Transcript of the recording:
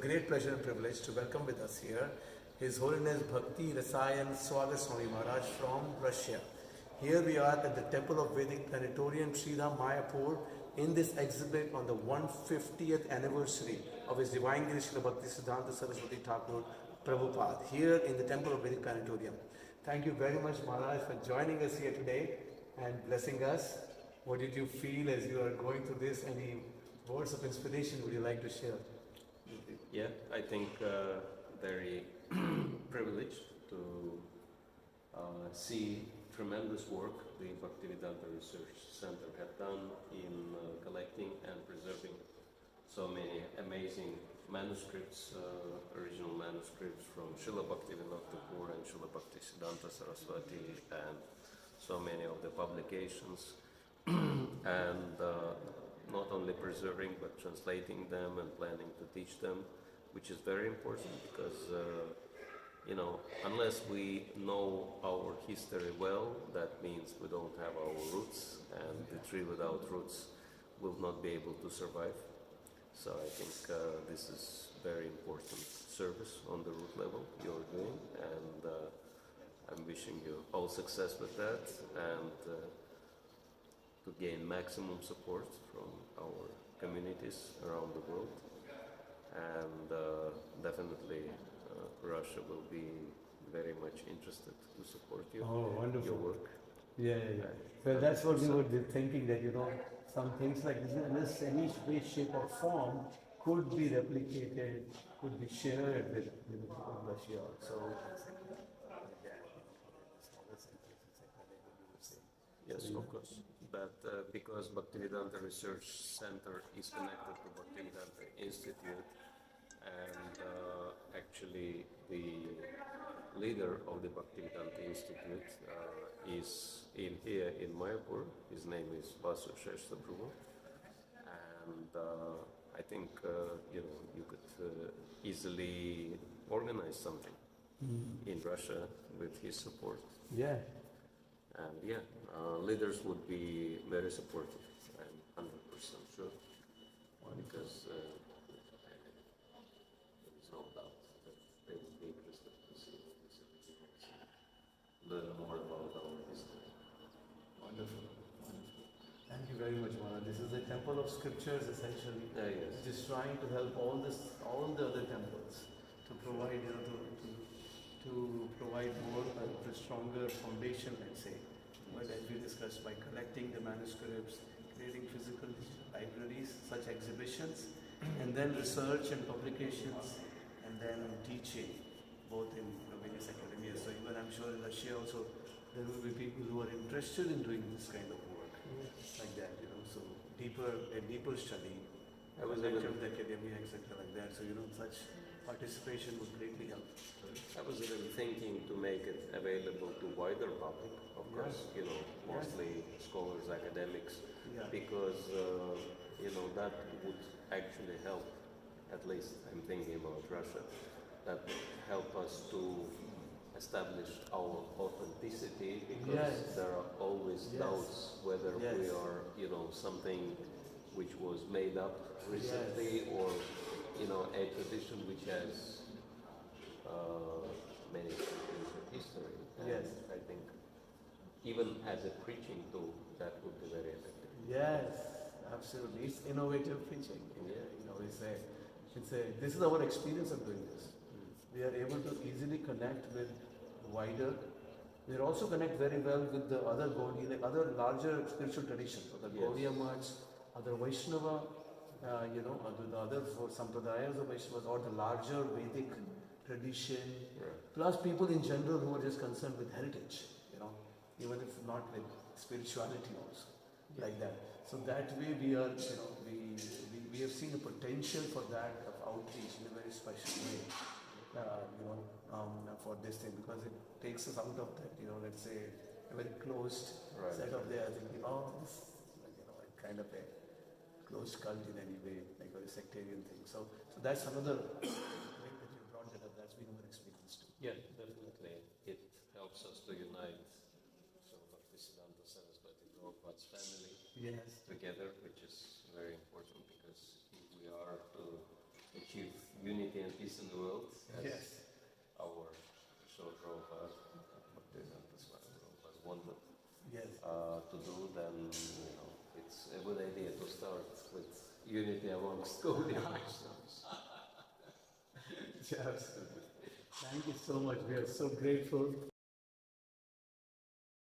great pleasure and privilege to welcome with us here His Holiness Bhakti Rasayan Sagar Swami Maharaj from Russia. Here we are at the Temple of Vedic Planetarium Sridham Mayapur in this exhibit on the 150th anniversary of His Divine Grace Srila Bhaktivedanta Saraswati Thakur Prabhupada here in the Temple of Vedic Planetarium. Thank you very much, Maharaj, for joining us here today and blessing us. What did you feel as you are going through this? Any words of inspiration would you like to share? Yeah, I think very privileged to see tremendous work the Bhaktivedanta Research Center have done in collecting and preserving so many amazing manuscripts, original manuscripts from Srila Bhaktivedanta Thakur and Srila Bhaktisiddhanta Saraswati, and so many of the publications, and not only preserving but translating them and planning to teach them, which is very important because unless we know our history well, that means we don't have our roots, and the tree without roots will not be able to survive. So I think this is very important service on the root level you're doing, and I'm wishing you all success with that, and to gain maximum support from our communities around the world. And definitely Russia will be very much interested to support you. Oh, wonderful. Your work. Yeah. Well, that's what we were thinking, that some things like this, unless any way, shape or form could be replicated, could be shared with Russia. So yes, of course. But because Bhaktivedanta Research Center is connected to Bhaktivedanta Institute, and actually the leader of the Bhaktivedanta Institute is here in Mayapur. His name is Vasu Sheshtabhru, and I think you could easily organize something in Russia with his support. yeah. And leaders would be very supportive, I'm 100% sure, because there is no doubt that they would be interested to see this, learn more about our history. Wonderful. Thank you very much, Maharaj. This is a temple of scriptures, essentially. Yes. Just trying to help all the other temples to provide, to provide more a stronger foundation, let's say. But as we discussed, by collecting the manuscripts, creating physical libraries, such exhibitions, and then research and publications, and then teaching, both in various academias. So even I'm sure in Russia also, there will be people who are interested in doing this kind of work, like that, so a deeper study, I was lecture even- of the academia, etc., like that. So, such participation would greatly help. I was even thinking to make it available to wider public, of course, mostly scholars, academics, because, that would actually help, at least I'm thinking about Russia, that would help us to establish our authenticity, because there are always doubts whether we are, something which was made up recently, or, a tradition which has many centuries of history. And I think even as a preaching tool, that would be very effective. Yes, absolutely. It's innovative preaching. This is our experience of doing this. We are able to easily connect with wider. We also connect very well with the other Gaudiya, like other larger spiritual traditions, other Gaudiya Maths, other Vaishnava, the other four Sampradayas of Vaishnavas, or the larger Vedic tradition, plus people in general who are just concerned with heritage, even if not with spirituality also, like that. So that way we are, we have seen a potential for that of outreach in a very special way, for this thing, because it takes us out of that, let's say, a very closed set of there, thinking, this is kind of a closed cult in any way, like a sectarian thing. So that's another thing that you brought that up. That's been our experience too. Yeah, definitely. It helps us to unite Bhaktisiddhanta Saraswati Prabhupada's family together, which is very important, because if we are to achieve unity and peace in the world, as Yes. our Shor Prabhupada, Bhaktivedanta Swami Prabhupada wanted Yes. to do, then it's a good idea to start with unity amongst Gaudiya Vaishnavas. Yes. Thank you so much. We are so grateful.